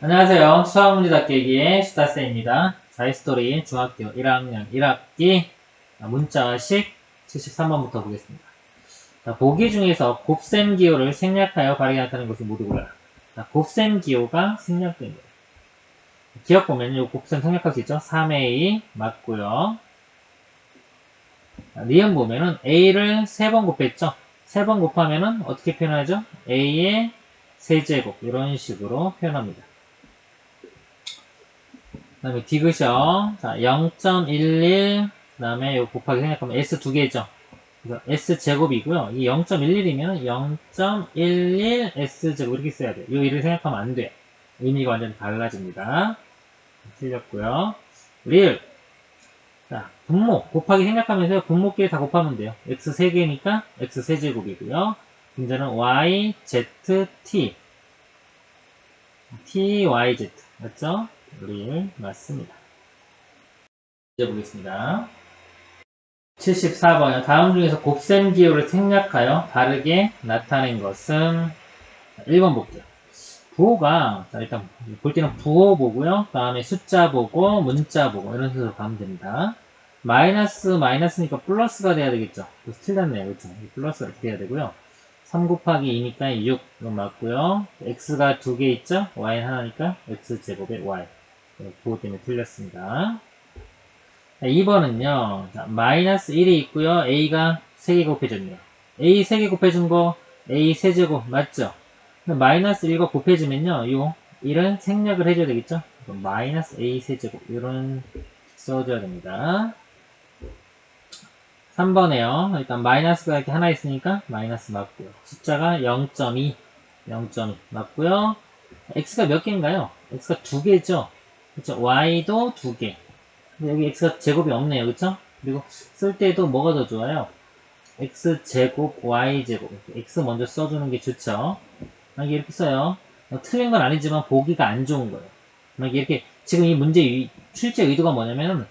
안녕하세요. 수학문제답기의 수다쌤입니다. 자이스토리 중학교 1학년 1학기 문자식 73번부터 보겠습니다. 자, 보기 중에서 곱셈 기호를 생략하여 바르게 나타내는 것을 모두 골라라. 자, 곱셈 기호가 생략된 거예요. 기억 보면 이 곱셈 생략할 수 있죠? 3a 맞고요. 니은 보면은 a를 3번 곱했죠? 3번 곱하면은 어떻게 표현하죠? a의 세제곱 이런 식으로 표현합니다. 그 다음에 디귿이요. 자, 0.11, 그 다음에 요 곱하기 생각하면 S 두 개죠. 그래서 S 제곱이고요. 이 0.11이면 0.11 S 제곱 이렇게 써야 돼요. 이 1을 생각하면 안 돼요. 의미가 완전히 달라집니다. 틀렸고요. 리을. 자, 분모. 곱하기 생각하면서 분모끼리 다 곱하면 돼요. X 3개니까 X 세제곱이고요. 문제는 Y, Z, T. T, Y, Z. 맞죠? 리을 맞습니다. 이제 보겠습니다. 74번이요. 다음 중에서 곱셈 기호를 생략하여 다르게 나타낸 것은 1번 볼게요. 부호가 일단 볼 때는 부호 보고요. 그 다음에 숫자 보고 문자 보고 이런 식으로 가면 됩니다. 마이너스니까 플러스가 돼야 되겠죠. 그래서 틀렸네요. 그렇죠? 플러스가 이렇게 돼야 되고요. 3 곱하기 2니까 6 이건 맞고요. x가 2개 있죠. y는 하나니까 x제곱의 y 부호 때문에 틀렸습니다. 2번은요, 마이너스 1이 있고요. a가 3개 곱해졌네요. a 3개 곱해준 거 a 세제곱 맞죠? 마이너스 1과 곱해지면요, 요 1은 생략을 해줘야 되겠죠? 마이너스 a 세제곱 이런 써줘야 됩니다. 3번에요. 일단 마이너스가 이렇게 하나 있으니까 마이너스 맞고요. 숫자가 0.2 맞고요. x가 몇 개인가요? x가 2개죠? 그쵸? y도 2개. 여기 x가 제곱이 없네요. 그쵸? 그리고 쓸 때도 뭐가 더 좋아요? x제곱, y제곱. x 먼저 써주는 게 좋죠. 만약에 이렇게 써요. 틀린 건 아니지만 보기가 안 좋은 거예요. 만약에 이렇게 지금 이 문제 출제 의도가 뭐냐면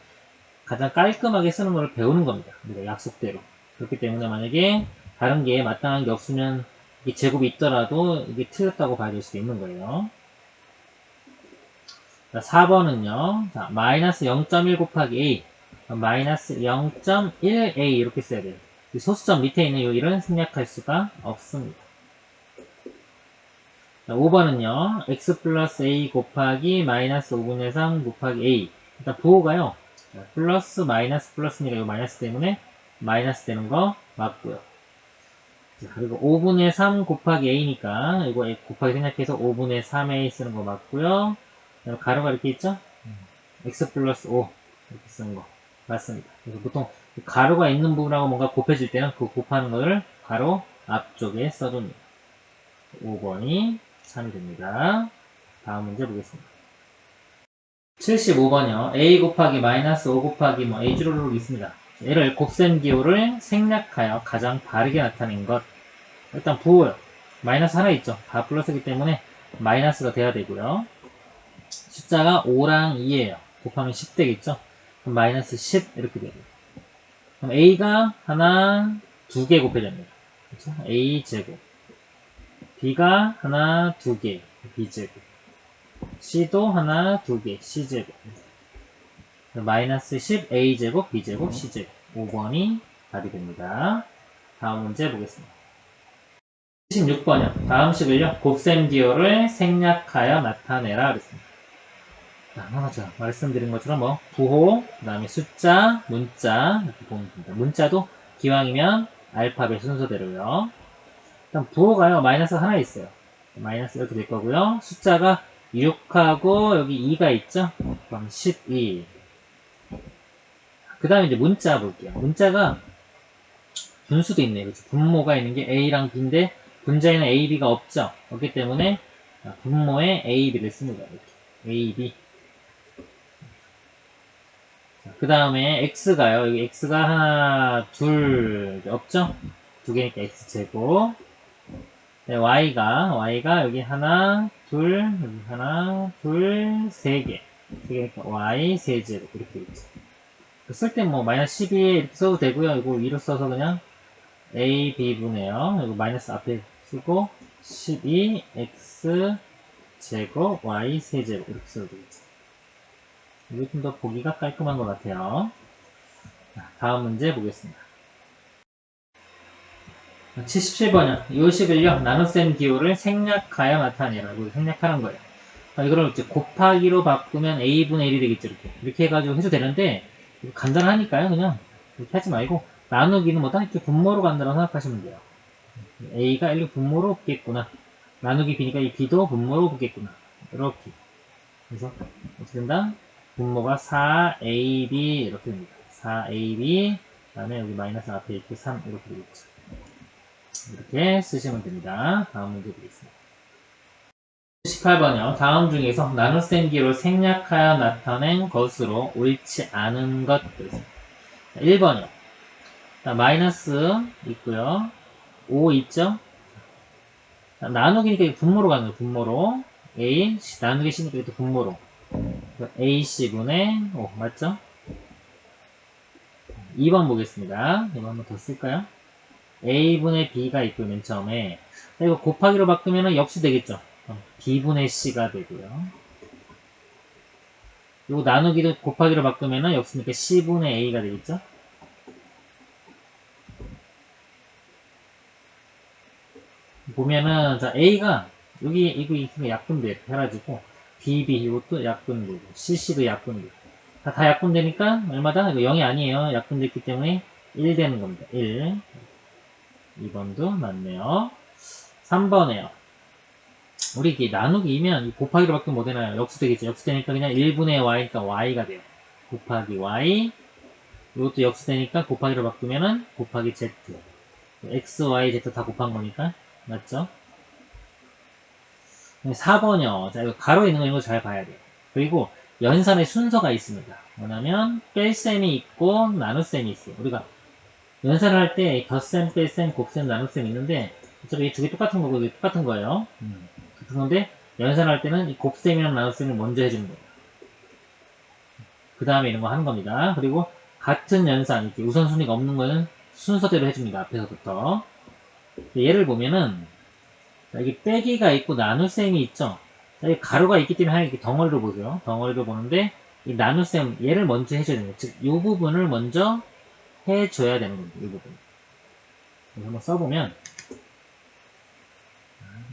가장 깔끔하게 쓰는 걸 배우는 겁니다. 우리가 약속대로. 그렇기 때문에 만약에 다른 게 마땅한 게 없으면 이게 제곱이 있더라도 이게 틀렸다고 봐야 될 수도 있는 거예요. 자, 4번은요. 자, 마이너스 0.1 곱하기 a. 마이너스 0.1a 이렇게 써야 돼요. 소수점 밑에 있는 이 1은 생략할 수가 없습니다. 자, 5번은요. x 플러스 a 곱하기 마이너스 5분의 3 곱하기 a. 일단 부호가요. 플러스 마이너스 플러스니까 이 마이너스 때문에 마이너스 되는 거 맞고요. 자, 그리고 5분의 3 곱하기 a니까 이거 곱하기 생략해서 5분의 3a 쓰는 거 맞고요. 가로가 이렇게 있죠? x 플러스 5 이렇게 쓰는 거 맞습니다. 그래서 보통 가로가 있는 부분하고 뭔가 곱해질 때는 그 곱하는 거를 가로 앞쪽에 써줍니다. 5번이 3이 됩니다. 다음 문제 보겠습니다. 75번이요. a 곱하기 마이너스 5 곱하기 a 주로록 있습니다. 얘를 곱셈 기호를 생략하여 가장 바르게 나타낸 것. 일단 부호요. 마이너스 하나 있죠. 다 플러스이기 때문에 마이너스가 돼야 되고요. 숫자가 5랑 2예요. 곱하면 10 되겠죠. 그럼 마이너스 10 이렇게 돼요. 그럼 a가 하나, 2개 곱해집니다. 그렇죠? a 제곱. b가 하나, 2개, b 제곱. c도 하나, 2개, c 제곱. 마이너스 10 a 제곱, b 제곱, c 제곱. 5번이 답이 됩니다. 다음 문제 보겠습니다. 76번이요. 다음 식을요. 곱셈 기호를 생략하여 나타내라 그랬습니다. 자, 맞아. 말씀드린 것처럼 부호, 그 다음에 숫자, 문자 이렇게 보면 됩니다. 문자도 기왕이면 알파벳 순서대로요. 일단 부호가요. 마이너스 하나 있어요. 마이너스 이렇게 될 거고요. 숫자가 6하고 여기 2가 있죠. 그럼 12. 그 다음에 이제 문자 볼게요. 문자가 분수도 있네요. 그렇죠? 분모가 있는 게 A랑 B인데 분자에는 A, B가 없죠. 없기 때문에 분모에 A, B를 씁니다. 이렇게. A, B. 그 다음에 X가요. 여기 X가 하나, 둘, 없죠? 두 개니까 X제곱. 네, Y가 여기 하나, 둘, 여기 하나, 둘, 세 개. 세 개니까 Y 세제곱. 이렇게 있죠. 쓸 때 마이너스 12에 이렇게 써도 되고요. 이거 위로 써서 그냥 A, B분해요. 이거 마이너스 앞에 쓰고 12, X 제곱 y 세제곱 이렇게 써도 되겠죠. 이게 좀 더 보기가 깔끔한 것 같아요. 다음 문제 보겠습니다. 77번이요. 이 식을요, 나눗셈 기호를 생략하여 나타내라고 생략하는 거예요. 이거를 이제 곱하기로 바꾸면 a분의 1이 되겠죠. 이렇게 해가지고 해도 되는데, 간단하니까요. 그냥 이렇게 하지 말고, 나누기는 뭐다? 이렇게 분모로 간다고 생각하시면 돼요. a가 1로 분모로 붙겠구나. 나누기 b니까 이 b도 분모로 붙겠구나. 이렇게. 그래서 어떻게 된다? 분모가 4ab 이렇게 됩니다. 4ab 그 다음에 여기 마이너스 앞에 이렇게 3 이렇게 되겠죠. 이렇게 쓰시면 됩니다. 다음 문제 보겠습니다. 18번이요. 다음 중에서 나눗셈 기호를 생략하여 나타낸 것으로 옳지 않은 것. 1번이요. 마이너스 있고요. 5 있죠? 나누기니까 분모로 가는 거예요. 분모로. A, 나누기 C니까 이것도 분모로. AC분의 5, 맞죠? 2번 보겠습니다. 이거 한번 더 쓸까요? A분의 B가 있고요, 맨 처음에. 이거 곱하기로 바꾸면 역수 되겠죠? B분의 C가 되고요. 이거 나누기도 곱하기로 바꾸면 역수니까 C분의 A가 되겠죠? 보면은, 자, A가, 여기, 이거 약분돼. 해가지고, BB, 이것도 약분되고, CC도 약분되고. 다 약분되니까, 얼마다? 이거 0이 아니에요. 약분됐기 때문에 1 되는 겁니다. 1. 2번도 맞네요. 3번에요. 우리 이게 나누기면 곱하기로 바꾸면 뭐 되나요? 역수 되겠죠. 역수 되니까 그냥 1분의 y니까 y가 돼요. 곱하기 y. 이것도 역수 되니까 곱하기로 바꾸면은 곱하기 z. x, y, z 다 곱한 거니까. 맞죠? 4번이요. 자, 이거 가로에 있는 거 이거 잘 봐야 돼요. 그리고 연산의 순서가 있습니다. 뭐냐면 뺄셈이 있고 나눗셈이 있어요. 우리가 연산을 할 때 덧셈, 뺄셈, 곱셈, 나눗셈이 있는데 어차피 이 두 개 똑같은 거고 이게 똑같은 거예요. 같은 건데 연산을 할 때는 이 곱셈이랑 나눗셈을 먼저 해주는 거예요. 그 다음에 이런 거 하는 겁니다. 그리고 같은 연산, 이렇게 우선순위가 없는 거는 순서대로 해줍니다. 앞에서부터. 예를 보면은 여기 빼기가 있고 나눗셈이 있죠. 여기 가로가 있기 때문에 하나 이렇게 덩어리로 보세요. 덩어리로 보는데 이 나눗셈 얘를 먼저 해줘야 됩니다. 즉, 이 부분을 먼저 해줘야 되는 겁니다. 이 부분. 한번 써보면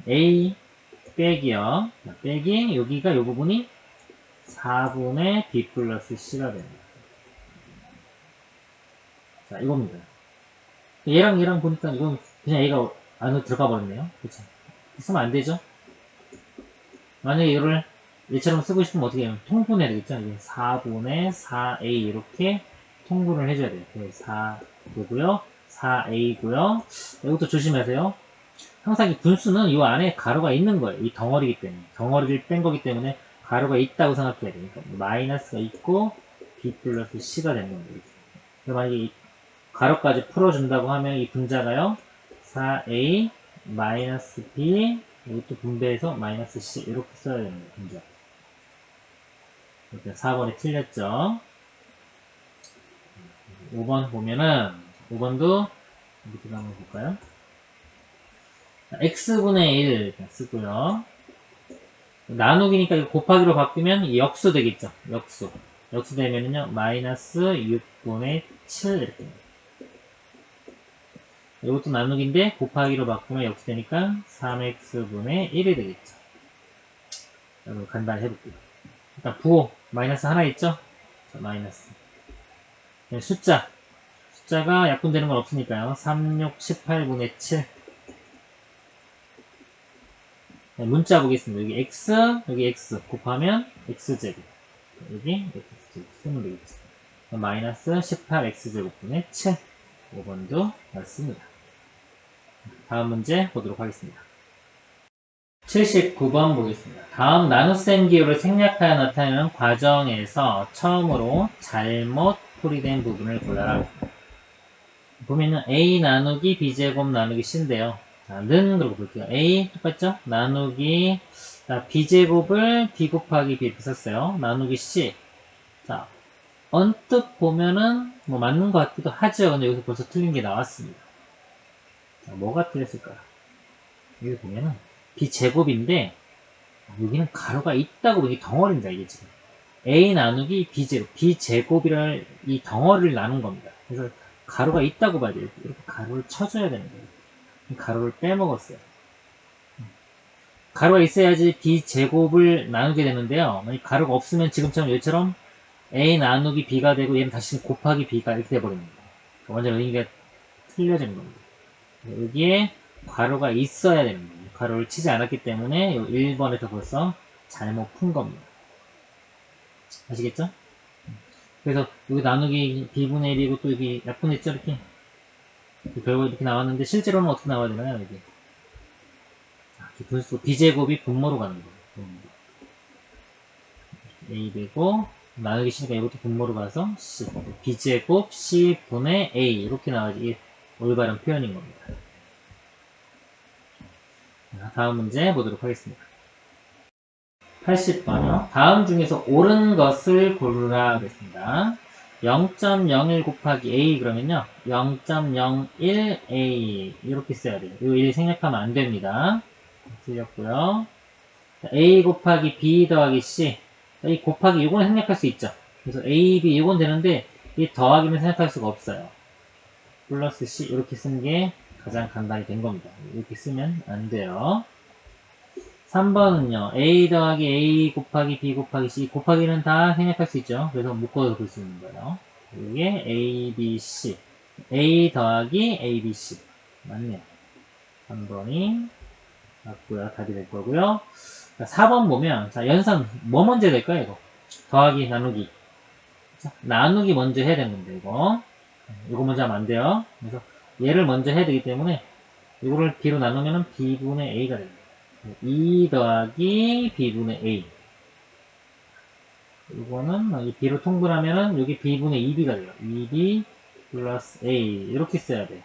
A 빼기요. 빼기 여기가 이 부분이 4분의 B 플러스 C가 됩니다. 자, 이겁니다. 얘랑 보니까 이건 그냥 얘가 안으로 들어가 버렸네요. 그쵸? 쓰면 안 되죠? 만약에 이거를 얘처럼 쓰고 싶으면 어떻게 해요? 통분해야 되겠죠? 4분의 4a 이렇게 통분을 해줘야 돼요. 4고요, 4a고요. 이것도 조심하세요. 항상 이 분수는 이 안에 가로가 있는 거예요. 이 덩어리이기 때문에. 덩어리를 뺀 거기 때문에 가로가 있다고 생각해야 돼요. 그러니까 마이너스가 있고 b 플러스 c가 되는 겁니다. 만약에 이 가로까지 풀어준다고 하면 이 분자가요. 4a 마이너스 b 이것도 분배해서 마이너스 c 이렇게 써야 됩니다. 분자. 이렇게 4번이 틀렸죠. 5번 보면은 5번도 이렇게 한번 볼까요? x분의 1 쓰고요. 나누기니까 이거 곱하기로 바꾸면 역수 되겠죠. 역수. 역수 되면은요, 마이너스 6분의 7 이렇게 됩니다. 이것도 나누기인데 곱하기로 바꾸면 역수 되니까 3x분의 1이 되겠죠. 여러분 간단히 해볼게요. 일단 부호 마이너스 하나 있죠? 자, 마이너스. 숫자가 약분되는 건 없으니까요. 3, 6, 18분의 7. 네, 문자 보겠습니다. 여기 x 곱하면 x제곱. 여기 x제곱 쓰면 되겠죠. 마이너스 18x제곱분의 7. 5번도 맞습니다. 다음 문제 보도록 하겠습니다. 79번 보겠습니다. 다음 나눗셈 기호를 생략하여 나타내는 과정에서 처음으로 잘못 풀이된 부분을 골라라. 보면은 a 나누기 b제곱 나누기 c인데요. 자, 는 그러고 볼게요. a 똑같죠? 나누기 b제곱을 b 곱하기 b 이렇게 썼어요. 나누기 c. 자, 언뜻 보면은 뭐 맞는 것 같기도 하죠. 근데 여기서 벌써 틀린 게 나왔습니다. 자, 뭐가 틀렸을까요? 여기 보면은 b제곱인데 여기는 가로가 있다고 보니 덩어리입니다. 이게 지금 a 나누기 b제곱, b제곱이라는 이 덩어리를 나눈 겁니다. 그래서 가로가 있다고 봐야 돼요. 이렇게 가로를 쳐줘야 되는 거예요. 가로를 빼먹었어요. 가로가 있어야지 b제곱을 나누게 되는데요. 만약 가로가 없으면 지금처럼 여기처럼 a 나누기 b가 되고 얘는 다시 곱하기 b가 이렇게 돼버립니다. 완전 의미가 틀려지는 겁니다. 여기에 가로가 있어야 되는 거예요. 가로를 치지 않았기 때문에 1번에서 벌써 잘못 푼 겁니다. 아시겠죠? 그래서 여기 나누기 b분의 1이고 또 여기 약분했죠? 이렇게 결국 이렇게 나왔는데 실제로는 어떻게 나와야 되나요? 여기 분수 b제곱이 분모로 가는 거예요. a 되고 나누기 c니까 이것도 분모로 가서 c b제곱 c분의 a 이렇게 나와야지 이게 올바른 표현인 겁니다. 다음 문제 보도록 하겠습니다. 80번이요. 다음 중에서 옳은 것을 고르라 하겠습니다. 0.01 곱하기 a 그러면요 0.01a 이렇게 써야 돼요. 이 1 생략하면 안 됩니다. 틀렸고요. a 곱하기 b 더하기 c 이 곱하기 이거는 생략할 수 있죠. 그래서 a, b 이건 되는데 이 더하기는 생략할 수가 없어요. 플러스 c 이렇게 쓰는 게 가장 간단히 된 겁니다. 이렇게 쓰면 안 돼요. 3번은요. a 더하기 a 곱하기 b 곱하기 c 곱하기는 다 생략할 수 있죠. 그래서 묶어서 볼 수 있는 거예요. 이게 a, b, c a 더하기 a, b, c 맞네요. 3번이 맞고요. 답이 될 거고요. 4번 보면 자 연산 뭐 먼저 해야 될까요? 이거 더하기 나누기 자, 나누기 먼저 해야 되는데 이거 먼저 하면 안 돼요. 그래서 얘를 먼저 해야 되기 때문에 이거를 b로 나누면 b분의 a가 됩니다. 2 더하기 b분의 a 이거는 b로 통분하면은 여기 b분의 2b가 돼요. 2b 플러스 a 이렇게 써야 돼요.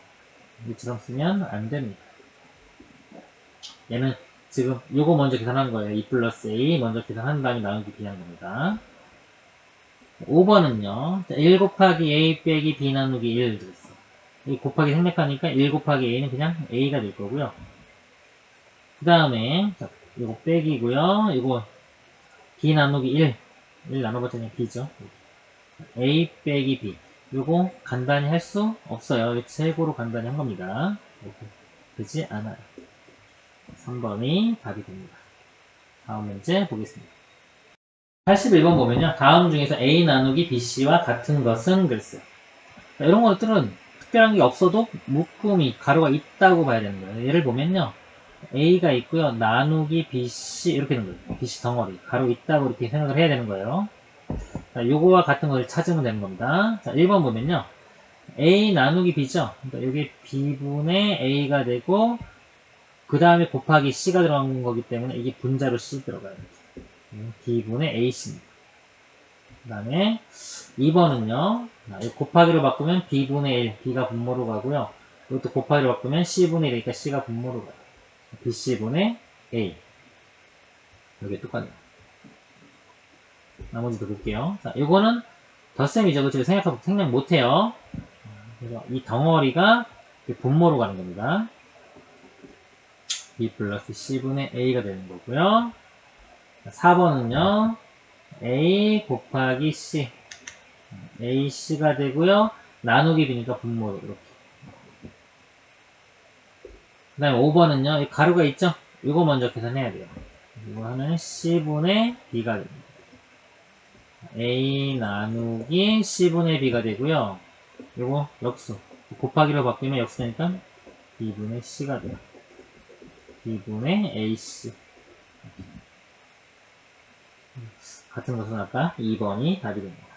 이처럼 쓰면 안 됩니다. 얘는 지금 요거 먼저 계산한 거예요. 2 플러스 a 먼저 계산한 다음에 나누기 b한 겁니다. 5번은요. 1 곱하기 a 빼기 b 나누기 1 들었어요. 이 곱하기 생략하니까 1 곱하기 a는 그냥 a가 될 거고요. 그 다음에 이거 빼기고요. 이거 b 나누기 1 나눠봤자 그냥 b죠. a 빼기 b 요거 간단히 할 수 없어요. 최고로 간단히 한 겁니다. 이렇게 되지 않아요. 3번이 답이 됩니다. 다음 문제 보겠습니다. 81번 보면요. 다음 중에서 a 나누기 bc와 같은 것은 그랬어요. 자, 이런 것들은 특별한 게 없어도 묶음이 가로가 있다고 봐야 되는 거예요. 예를 보면요. a가 있고요. 나누기 bc 이렇게 되는 거예요. bc 덩어리 가로 있다고 이렇게 생각을 해야 되는 거예요. 자, 요거와 같은 것을 찾으면 되는 겁니다. 자, 1번 보면요. a 나누기 b죠. 그러니까 여기 b분의 a가 되고 그 다음에 곱하기 c가 들어간 거기 때문에 이게 분자로 c 들어가요. b분의 ac입니다. 그 다음에 2번은요. 곱하기로 바꾸면 b분의 1, b가 분모로 가고요. 이것도 곱하기로 바꾸면 c분의 1이니까 c가 분모로 가요. bc분의 a. 여기 똑같네요. 나머지도 볼게요. 자, 이거는 덧셈이죠. 그쵸? 생략 못해요. 그래서 이 덩어리가 분모로 가는 겁니다. b 플러스 c분의 a가 되는 거고요. 4번은요. a 곱하기 c ac가 되고요. 나누기 b니까 분모로 이렇게. 그 다음에 5번은요. 이 가루가 있죠? 이거 먼저 계산해야 돼요. 이거 하면 c분의 b가 됩니다. a 나누기 c분의 b가 되고요. 이거 역수. 곱하기로 바뀌면 역수니까 b분의 c가 돼요. b분의 ac. 같은 것은 아까 2번이 답이 됩니다.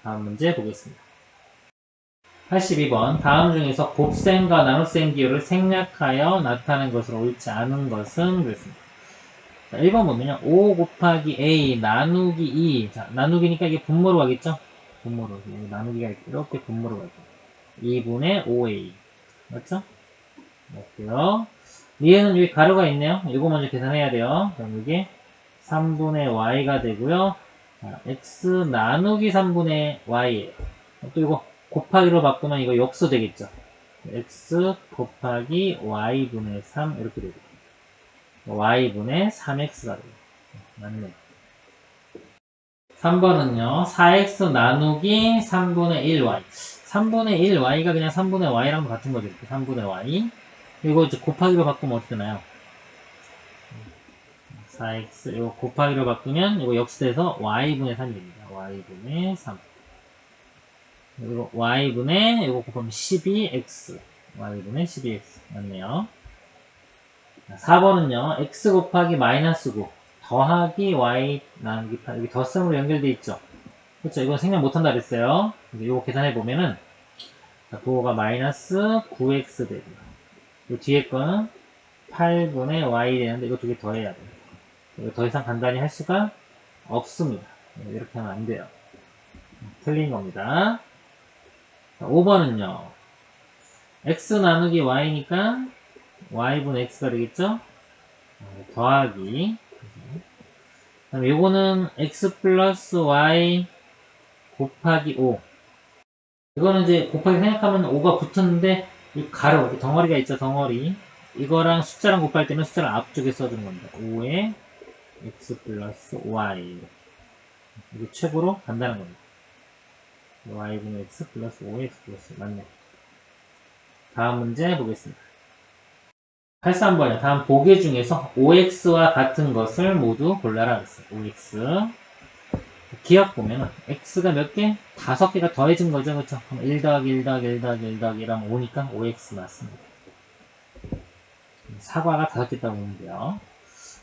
다음 문제 보겠습니다. 82번 다음 중에서 곱셈과 나눗셈 기호를 생략하여 나타낸 것으로 옳지 않은 것은 그랬습니다. 자, 1번 보면요. 5 곱하기 a 나누기 2. 자, 나누기니까 이게 분모로 가겠죠? 분모로. 나누기가 이렇게 분모로 갈 거예요. 2분의 5a. 맞죠? 맞고요. 얘는 여기 가로가 있네요. 이거 먼저 계산해야 돼요. 그럼 이게 3분의 y가 되고요. 자, x 나누기 3분의 y예요. 또 이거 곱하기로 바꾸면 이거 역수 되겠죠. x 곱하기 y분의 3 이렇게 되죠. y분의 3x가 되겠죠. 맞네. 3번은요, 4x 나누기 3분의 1y. 3분의 1y가 그냥 3분의 y랑 같은 거죠. 이렇게 3분의 y. 이거 이제 곱하기로 바꾸면 어떻게 되나요? 4x, 이거 곱하기로 바꾸면, 이거 역수돼서 y분의 3이 됩니다. y분의 3. 그리고 y분의, 이거 곱하면 12x. y분의 12x. 맞네요. 4번은요, x 곱하기 마이너스 9. 더하기 y 나누기 8. 여기 덧셈으로 연결되어 있죠. 그렇죠. 이건 생략 못한다 그랬어요. 이거 계산해보면은, 부호가 마이너스 9x 되고, 이 뒤에 거는 8분의 y 되는데, 이거 두 개 더해야 돼요. 이거 더 이상 간단히 할 수가 없습니다. 이렇게 하면 안 돼요. 틀린 겁니다. 5번은요, x 나누기 y니까, y분의 x가 되겠죠? 더하기. 그럼 요거는 x 플러스 y 곱하기 5. 이거는 이제 곱하기 생각하면 5가 붙었는데, 이 가로, 이렇게 덩어리가 있죠, 덩어리. 이거랑 숫자랑 곱할 때는 숫자를 앞쪽에 써주는 겁니다. 5에 x 플러스 y. 이게 최고로 간단한 겁니다. y분의 x 플러스 5x 플러스 맞네. 다음 문제 보겠습니다. 83번이요. 다음 보기 중에서 5x와 같은 것을 모두 골라라 그랬어요. 5x. 기억 보면은 x가 몇 개? 5개가 더해진 거죠. 그렇죠? 그럼 1 더하기 1 더하기 1 더하기 1 더하기 1하면 5니까 5x 맞습니다. 사과가 5개 있다고 보면 돼요.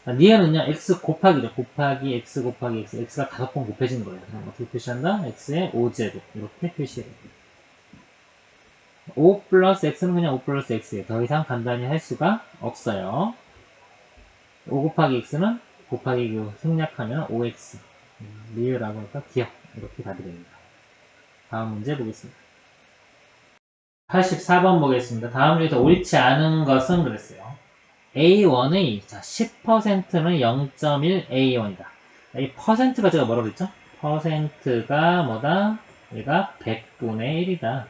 니은은요, x 곱하기죠. 곱하기 x 곱하기 x. x가 5번 곱해진 거예요. 그럼 어떻게 표시한다? x의 5제곱. 이렇게 표시해요. 5 플러스 x는 그냥 5 플러스 x예요. 더 이상 간단히 할 수가 없어요. 5 곱하기 x는 곱하기 생략하면 5x. 리을하고 할까? 기억. 이렇게 답이 됩니다. 다음 문제 보겠습니다. 84번 보겠습니다. 다음 중에서 옳지 않은 것은 그랬어요. A1의 10%는 0.1 A1이다. 이 퍼센트가 제가 뭐라고 그랬죠? 퍼센트가 뭐다? 얘가 100분의 1이다.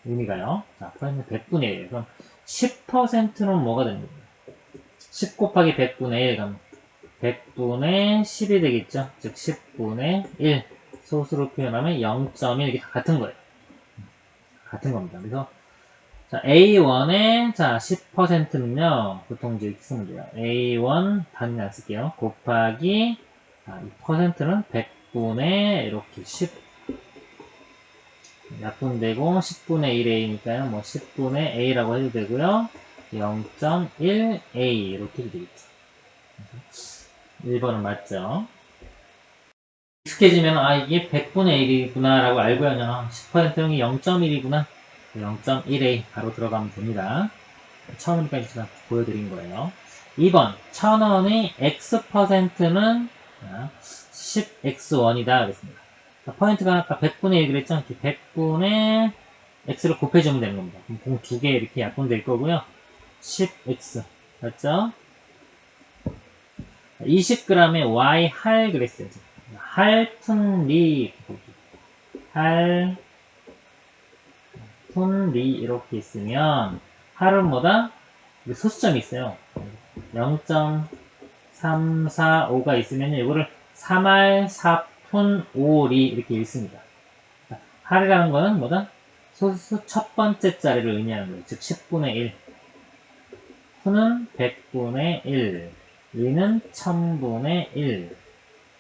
의미가요. 자, 퍼센트 100분의 1. 그럼 10%는 뭐가 되는 겁니다. 10 곱하기 100분의 1. 그럼 100분의 10이 되겠죠? 즉 10분의 1. 소수로 표현하면 0.1. 이게 다 같은 거예요. 같은 겁니다. 그래서 자, A1의, 자, 10%는요, 보통 이제 이렇게 쓰면 돼요. A1, 단위 안 쓸게요. 곱하기, 자, 이 퍼센트는 100분의, 이렇게 10, 약분되고, 10분의 1A니까요. 뭐, 10분의 A라고 해도 되고요. 0.1A, 이렇게 해도 되겠죠. 1번은 맞죠? 익숙해지면, 아, 이게 100분의 1이구나, 라고 알고요. 10%는 0.1이구나. 0.1A 바로 들어가면 됩니다. 처음이니까 제가 보여드린 거예요. 2번 1000원의 X%는 10X1이다 그랬습니다. 퍼센트가 아까 100분의 1 그랬죠? 100분의 X를 곱해주면 되는 겁니다. 그럼 공 2개 이렇게 약분될 거고요. 10X 맞죠? 20g의 Y 할 그랬어요. 할푼리 할푼리 이렇게 있으면 할은 뭐다? 소수점이 있어요. 0.345가 있으면 이거를 3할 4푼 5리 이렇게 읽습니다. 할이라는 거는 뭐다? 소수 첫 번째 자리를 의미하는 거예요. 즉 10분의 1. 푼은 100분의 1. 리는 1000분의 1.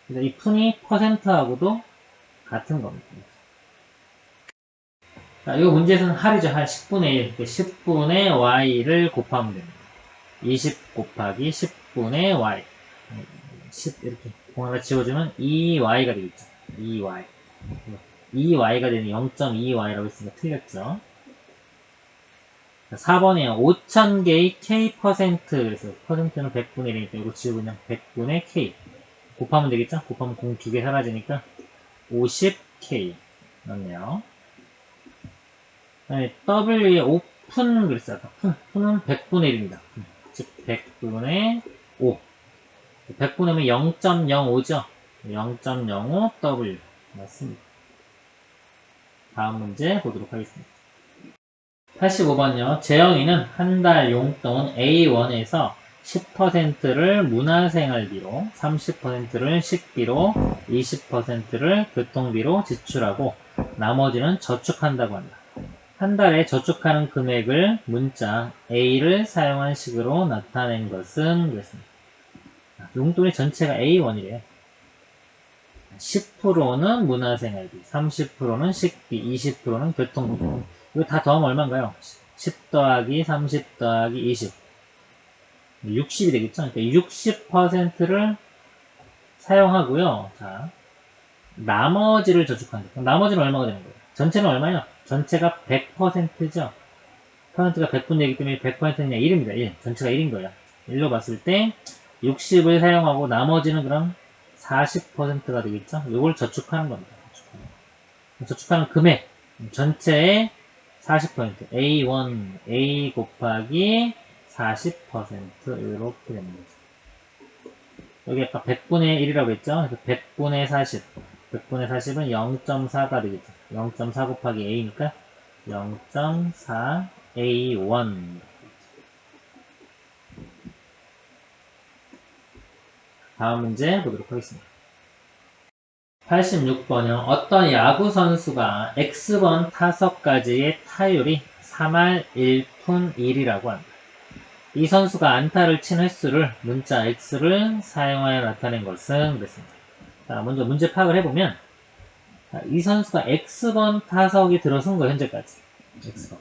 그래서 이 푼이 퍼센트하고도 같은 겁니다. 자, 이 문제에서는 할이죠. 할 10분의 1. 10분의 y를 곱하면 됩니다. 20 곱하기 10분의 y. 10 이렇게 공 하나 지워주면 2y가 되겠죠. 2y. 2y가 되는 0.2y라고 했으니까 틀렸죠. 4번이에요. 5000개의 k%. 그래서 퍼센트는 100분의 1이니까 이거 지우고 그냥 100분의 k. 곱하면 되겠죠? 곱하면 공 2개 사라지니까 50k. 맞네요. W에 오픈 그랬어요. 푼은 100분의 1입니다. 즉 100분의 5. 100분의 0.05죠. 0.05 W 맞습니다. 다음 문제 보도록 하겠습니다. 85번요. 재영이는 한 달 용돈 A1에서 10%를 문화생활비로, 30%를 식비로, 20%를 교통비로 지출하고 나머지는 저축한다고 한다. 한 달에 저축하는 금액을 문자 A를 사용한 식으로 나타낸 것은 그랬습니다. 용돈의 전체가 A1이래요. 10%는 문화생활비, 30%는 식비, 20%는 교통비. 이거 다 더하면 얼마인가요? 10 더하기 30 더하기 20. 60이 되겠죠? 그러니까 60%를 사용하고요. 자, 나머지를 저축한다. 그럼 나머지는 얼마가 되는 거예요? 전체는 얼마예요? 전체가 100%죠? 퍼센트가 100분의 1이기 때문에 100%는 그냥 1입니다. 1. 전체가 1인 거예요. 1로 봤을 때 60을 사용하고 나머지는 그럼 40%가 되겠죠? 이걸 저축하는 겁니다. 저축하는 금액 전체의 40% A1, A 곱하기 40% 이렇게 되는 거죠. 여기 아까 100분의 1이라고 했죠? 100분의 40 100분의 40은 0.4가 되겠죠. 0.4 곱하기 A니까 0.4 A1. 다음 문제 보도록 하겠습니다. 86번이요. 어떤 야구 선수가 X번 타석까지의 타율이 3할 1푼 1이라고 합니다. 이 선수가 안타를 친 횟수를 문자 X를 사용하여 나타낸 것은 그랬습니다. 자, 먼저 문제 파악을 해보면 이 선수가 X번 타석이 들어선 거예요. 현재까지. X번.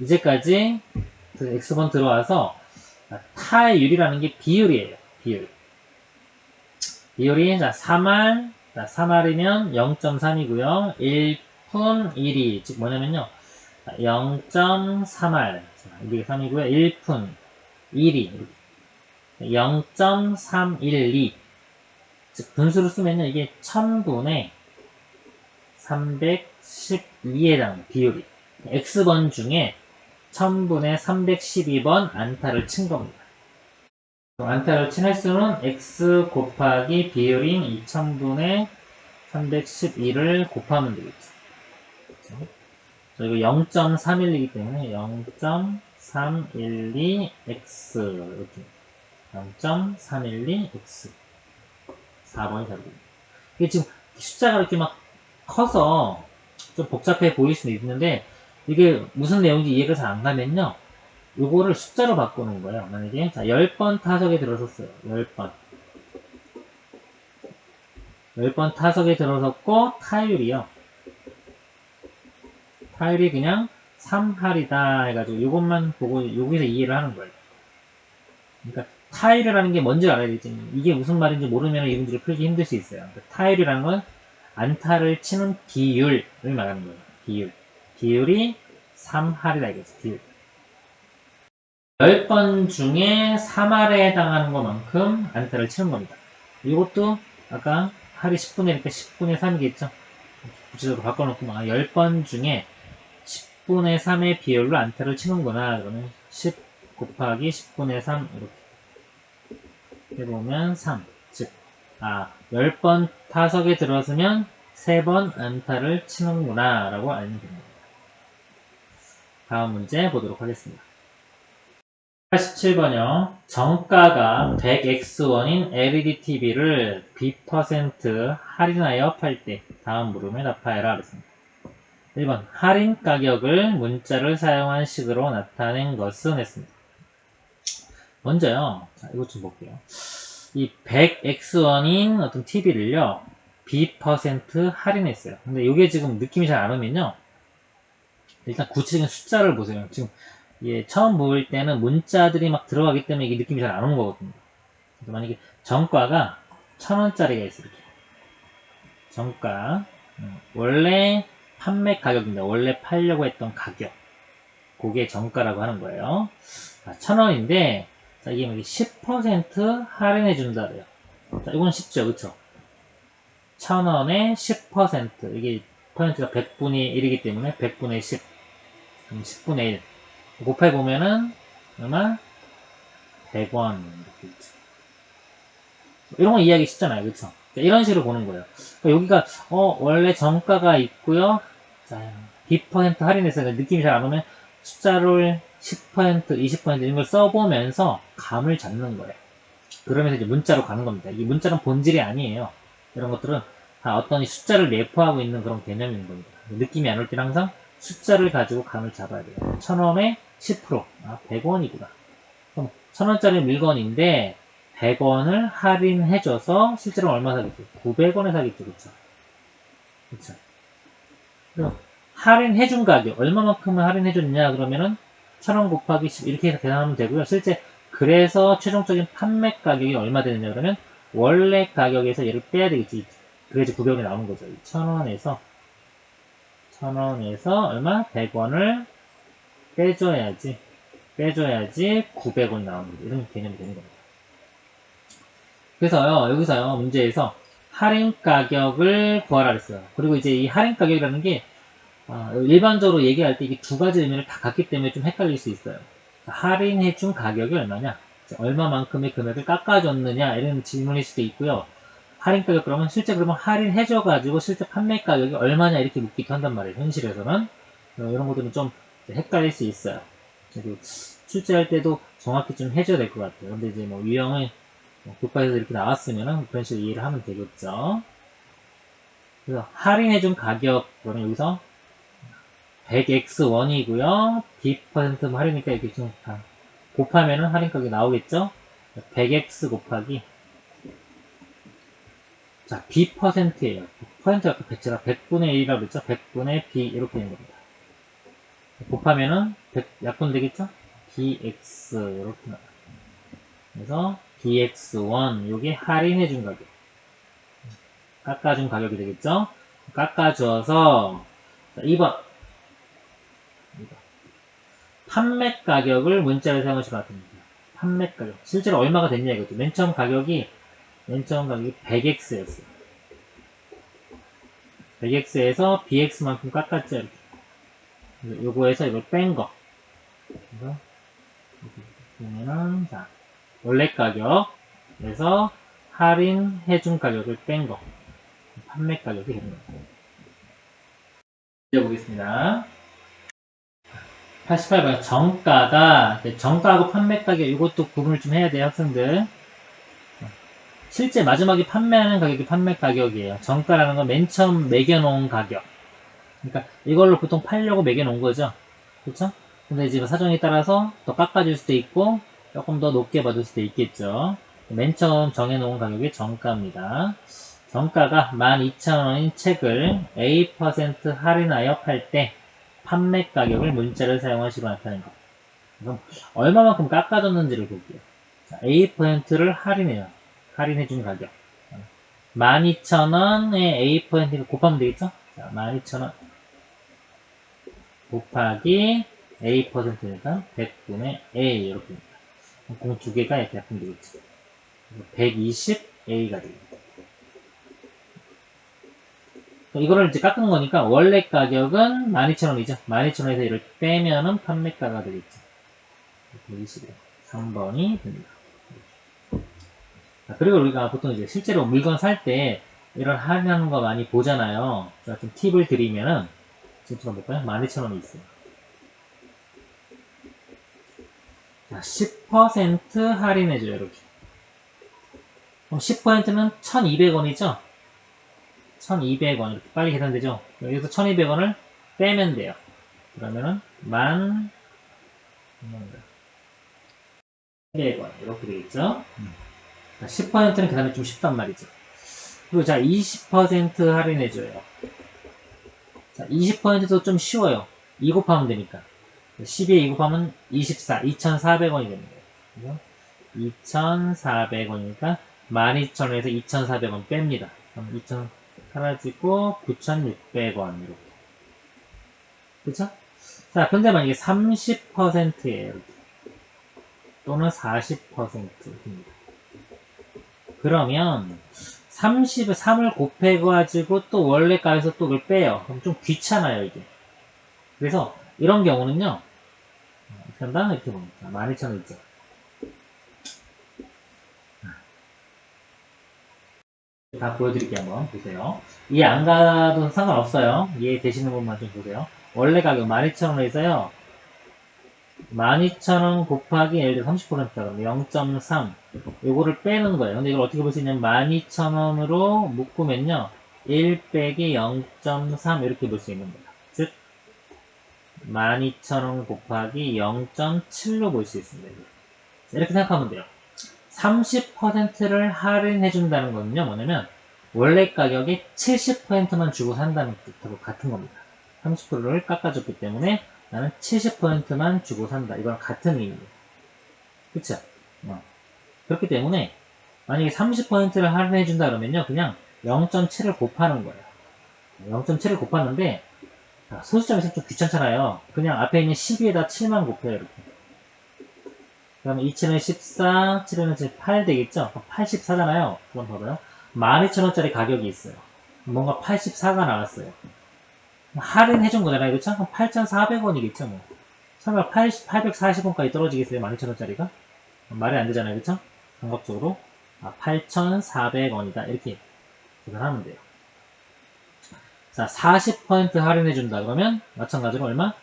이제까지 X번 들어와서 타율이라는 게 비율이에요. 비율. 비율이 3할이면 0.3이고요. 1푼 1이 즉 뭐냐면요. 0.3할 이게 3이고요. 1푼 1이 0.312 즉 분수로 쓰면요. 이게 1000분의 312에 해당합니다. 비율이 X번 중에 1000분의 312번 안타를 친 겁니다. 안타를 친 횟수는 X 곱하기 비율인 2000분의 312를 곱하면 되겠죠. 그렇죠? 이거 0.312이기 때문에 0.312X 이렇게 0.312X 4번이 답입니다. 이게 지금 숫자가 이렇게 막 커서 좀 복잡해 보일 수는 있는데 이게 무슨 내용인지 이해가 잘 안 가면요. 요거를 숫자로 바꾸는 거예요. 만약에 자 10번 타석에 들어섰어요. 10번 10번 타석에 들어섰고 타율이요. 타율이 그냥 3할이다 해가지고 요것만 보고 여기서 이해를 하는 거예요. 그러니까 타율이라는 게 뭔지 알아야 되지. 이게 무슨 말인지 모르면 이 문제를 풀기 힘들 수 있어요. 그러니까 타율이라는 건 안타를 치는 비율을 말하는 거예요. 비율. 비율이 3할이다 이거죠. 비율. 10번 중에 3할에 해당하는 것만큼 안타를 치는 겁니다. 이것도 아까 할이 10분의 1이니까 10분의 3이겠죠? 구체적으로 바꿔놓고 10번 중에 10분의 3의 비율로 안타를 치는구나. 그러면 10 곱하기 10분의 3 이렇게 해보면 3. 즉 10번 타석에 들어서면 3번 안타를 치는구나 라고 알면 됩니다. 다음 문제 보도록 하겠습니다. 87번이요. 정가가 100X1인 LED TV를 B% 할인하여 팔 때 다음 물음을 답하여라 그랬습니다. 1번 할인 가격을 문자를 사용한 식으로 나타낸 것은 했습니다. 먼저요. 자, 이것 좀 볼게요. 이 100X1인 어떤 TV를요. B% 할인했어요. 근데 이게 지금 느낌이 잘 안 오면요. 일단 구체적인 숫자를 보세요. 지금 처음 보일 때는 문자들이 막 들어가기 때문에 이게 느낌이 잘 안 오는 거거든요. 만약에 정가가 1000원짜리가 있어요. 이렇게. 정가. 원래 판매 가격입니다. 원래 팔려고 했던 가격. 그게 정가라고 하는 거예요. 1000원인데, 자, 이게 10% 할인해준다래요. 자, 이건 쉽죠. 그쵸? 1000원에 10%. 이게 퍼센트가 100분의 1이기 때문에 100분의 10. 그럼 10분의 1. 곱해보면은 얼마? 100원 이렇게 있죠. 이런 거 이해하기 쉽잖아요. 그쵸? 이런 식으로 보는 거예요. 여기가 원래 정가가 있고요. 자, B% 할인해서 느낌이 잘 안 오면 숫자를 10%, 20% 이런 걸 써보면서 감을 잡는 거예요. 그러면서 이제 문자로 가는 겁니다. 이 문자는 본질이 아니에요. 이런 것들은 다 어떤 숫자를 내포하고 있는 그런 개념인 겁니다. 느낌이 안 올 때는 항상 숫자를 가지고 감을 잡아야 돼요. 1000원에 10%. 100원이구나. 그럼 1000원짜리 물건인데 100원을 할인해줘서 실제로 얼마 사겠죠? 900원에 사겠죠. 그쵸? 그쵸? 그럼 할인해준 가격, 얼마만큼을 할인해줬냐? 그러면은 1000원 곱하기 10 이렇게 해서 계산하면 되고요. 실제 그래서 최종적인 판매 가격이 얼마 되느냐? 그러면 원래 가격에서 얘를 빼야 되겠지. 그래야지 900원이 나오는 거죠. 1000원에서 얼마? 100원을 빼줘야지 900원이 나오는 거죠. 이런 개념이 되는 겁니다. 그래서요, 여기서요, 문제에서 할인 가격을 구하라 그랬어요. 그리고 이제 이 할인 가격이라는 게 일반적으로 얘기할 때 이게 두 가지 의미를 다 갖기 때문에 좀 헷갈릴 수 있어요. 할인해준 가격이 얼마냐? 얼마만큼의 금액을 깎아줬느냐? 이런 질문일 수도 있고요. 할인 가격 그러면 실제 그러면 할인해줘가지고 실제 판매 가격이 얼마냐? 이렇게 묻기도 한단 말이에요. 현실에서는. 이런 것들은 좀 헷갈릴 수 있어요. 그리고 출제할 때도 정확히 좀 해줘야 될 것 같아요. 근데 이제 뭐 유형을 교과에서 이렇게 나왔으면은 그런 식으로 이해를 하면 되겠죠. 그래서 할인해준 가격 그러면 여기서 100x1이고요. B% 할인이니까 이렇게 좀 다 곱하면은 할인 가격이 나오겠죠? 100x 곱하기 자 B%예요. 퍼센트가 아까 배치라 100분의 1이라고 그랬죠? 100분의 B 이렇게 되는 겁니다. 곱하면은 100 약분 되겠죠? BX 이렇게 나와요. 그래서 BX1 요게 할인해준 가격 깎아준 가격이 되겠죠? 깎아줘서 2번 판매 가격을 문자로 사용하시면 됩니다. 판매 가격 실제로 얼마가 됐냐 이거죠. 맨 처음 가격이 100x였어요. 100x에서 bx만큼 깎았죠. 이렇게. 요거에서 이걸 뺀 거. 그래서 보면은 자 원래 가격에서 할인해준 가격을 뺀 거. 판매 가격이 됩니다. 이제 보겠습니다. 88번 정가가 정가하고 판매 가격 이것도 구분을 좀 해야 돼요 학생들. 실제 마지막에 판매하는 가격이 판매 가격이에요. 정가라는 건 맨 처음 매겨놓은 가격. 그러니까 이걸로 보통 팔려고 매겨놓은 거죠. 그렇죠? 근데 이제 사정에 따라서 더 깎아줄 수도 있고 조금 더 높게 받을 수도 있겠죠. 맨 처음 정해놓은 가격이 정가입니다. 정가가 12,000원인 책을 A% 할인하여 팔 때 판매 가격을 문자를 사용하시고 나타낸 것. 그럼 얼마만큼 깎아줬는지를 볼게요. 자, A%를 할인해요. 할인해준 가격. 12,000원에 A%를 곱하면 되겠죠? 자, 12,000원 곱하기 A%니까 100분의 A 이렇게 됩니다. 공 두 개가 이렇게 약분 되겠죠. 120A가 됩니다. 이거를 이제 깎은 거니까 원래 가격은 12,000원이죠. 12,000원에서 이를 빼면은 판매가가 되겠죠. 120에 3번이 됩니다. 그리고 우리가 보통 이제 실제로 물건 살 때 이런 할인하는 거 많이 보잖아요. 제가 좀 팁을 드리면은 지금 볼까요? 12,000원이 있어요. 자, 10% 할인해줘요. 이렇게. 그럼 10%는 1,200원이죠? 1,200원 이렇게 빨리 계산되죠? 여기서 1,200원을 빼면 돼요. 그러면은 1,200원 이렇게 되겠죠? 10%는 계산이 좀 쉽단 말이죠. 그리고 자 20% 할인해줘요. 자 20%도 좀 쉬워요. 2 곱하면 되니까 12에 2 곱하면 24, 2,400원이 됩니다. 2,400원이니까 12,000원에서 2,400원 뺍니다. 그럼 2,000원 사라지고 9,600원 이렇게. 그쵸? 자, 근데 만약에 30%예요. 또는 40%입니다. 그러면 30을 3을 곱해가지고 또 원래 값에서 또 그걸 빼요. 그럼 좀 귀찮아요, 이게. 그래서 이런 경우는요. 이렇게 한다? 이렇게 봅니다. 12,000원 있죠. 다 보여드릴게요. 한번 보세요. 이해 안 가도 상관없어요. 이해되시는 분만 좀 보세요. 원래 가격 12,000원에서요. 12,000원 곱하기 예를 들어 30%다 그러면 0.3 요거를 빼는 거예요. 근데 이걸 어떻게 볼 수 있냐면 12,000원으로 묶으면요 1 빼기 0.3 이렇게 볼 수 있는 거예요. 즉 12,000원 곱하기 0.7로 볼 수 있습니다. 이렇게 생각하면 돼요. 30%를 할인해 준다는 거는요 뭐냐면 원래 가격의 70%만 주고 산다는 뜻하고 같은 겁니다. 30%를 깎아줬기 때문에 나는 70%만 주고 산다. 이거랑 같은 의미예요. 그쵸? 그렇기 때문에 만약에 30%를 할인해 준다 그러면요 그냥 0.7을 곱하는 거예요. 0.7을 곱하는데 소수점에서 좀 귀찮잖아요. 그냥 앞에 있는 12에다 7만 곱해요. 이렇게. 그러면 2층은 14, 7은 8 되겠죠? 84잖아요. 그럼 봐봐요. 12,000원짜리 가격이 있어요. 뭔가 84가 나왔어요. 할인해준 거잖아요. 그쵸? 그럼 8,400원이겠죠, 뭐. 설마 840원까지 떨어지겠어요? 12,000원짜리가? 말이 안 되잖아요. 그쵸? 감각적으로. 8,400원이다. 이렇게 계산하면 돼요. 자, 40% 할인해준다. 그러면 마찬가지로 얼마?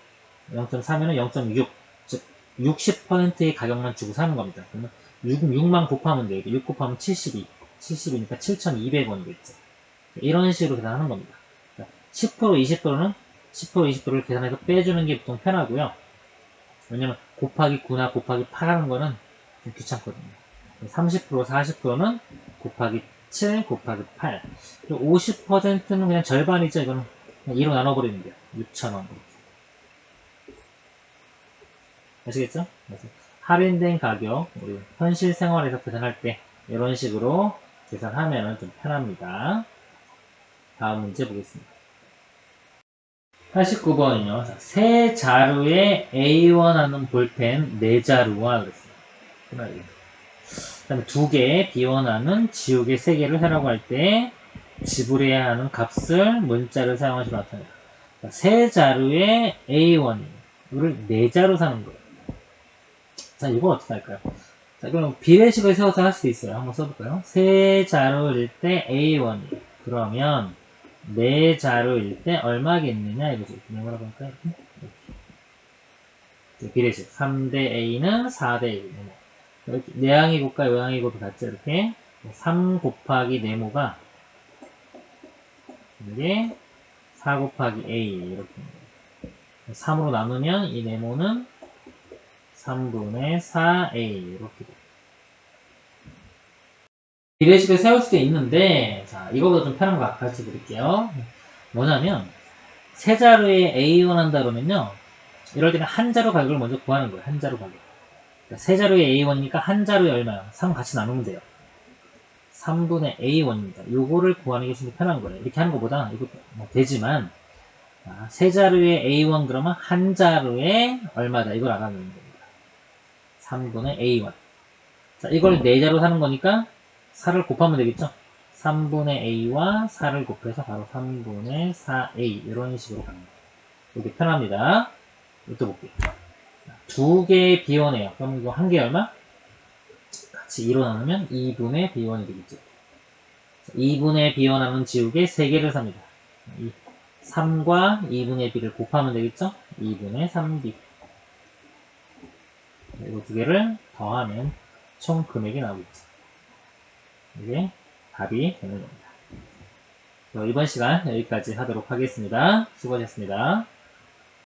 0.3이면 0.6. 즉, 60%의 가격만 주고 사는 겁니다. 그러면 6만 곱하면 돼요. 6 곱하면 72. 72니까 7,200원이겠죠. 이런 식으로 계산하는 겁니다. 10%, 20%는 10%, 20%를 계산해서 빼주는 게 보통 편하고요. 왜냐면 곱하기 9나 곱하기 8 하는 거는 좀 귀찮거든요. 30%, 40%는 곱하기 7, 곱하기 8. 그리고 50%는 그냥 절반이죠. 이거는 그냥 2로 나눠버리는 거예요. 6,000원. 아시겠죠? 그래서 할인된 가격, 우리 현실 생활에서 계산할 때 이런 식으로 계산하면 좀 편합니다. 다음 문제 보겠습니다. 89번은요. 세 자루에 A1 하는 볼펜 4자루와 그랬어요. 그 다음에 2개 B1 하는 지우개 3개를 사라고 할 때 지불해야 하는 값을 문자를 사용하시면 나타납니다. 세 자루에 A1 이거를 4자루 사는 거예요. 자, 이거 어떻게 할까요? 자, 그럼 비례식을 세워서 할 수도 있어요. 한번 써볼까요? 세 자루일 때 A1. 그러면 네 자루일 때 얼마겠느냐? 이거죠. 그냥 뭐라고 할까요? 이렇게. 비례식. 3대 A는 4대 A. 이렇게. 내항이고과 요항이고도 같죠? 이렇게. 3 곱하기 네모가 이게 4 곱하기 A. 이렇게. 3으로 나누면 이 네모는 3분의 4A. 이렇게 돼요. 비례식을 세울 수도 있는데, 자, 이거보다 좀 편한 거 가르쳐 드릴게요. 뭐냐면, 세 자루에 A1 한다 그러면요. 이럴 때는 한 자루 가격을 먼저 구하는 거예요. 한 자루 가격. 그러니까 세 자루에 A1이니까 한 자루에 얼마야? 3 같이 나누면 돼요. 3분의 A1입니다. 요거를 구하는 게 좀 편한 거예요. 이렇게 하는 것보다, 이것도 뭐 되지만, 세 자루에 A1 그러면 한 자루에 얼마다? 이걸 알아내는 겁니다. 3분의 A1. 자, 이걸 네 자루 사는 거니까, 4를 곱하면 되겠죠? 3분의 A와 4를 곱해서 바로 3분의 4A 이런 식으로 가는 거예요. 이렇게 편합니다. 또 볼게요. 두 개의 B1이에요. 그럼 이거 한 개 얼마? 같이 2로 나누면 2분의 B1이 되겠죠. 2분의 B1 하면 지우개 3개를 삽니다. 3과 2분의 B를 곱하면 되겠죠? 2분의 3B. 그리고 두 개를 더하면 총 금액이 나오겠죠. 이게 답이 되는 겁니다. 이번 시간 여기까지 하도록 하겠습니다. 수고하셨습니다.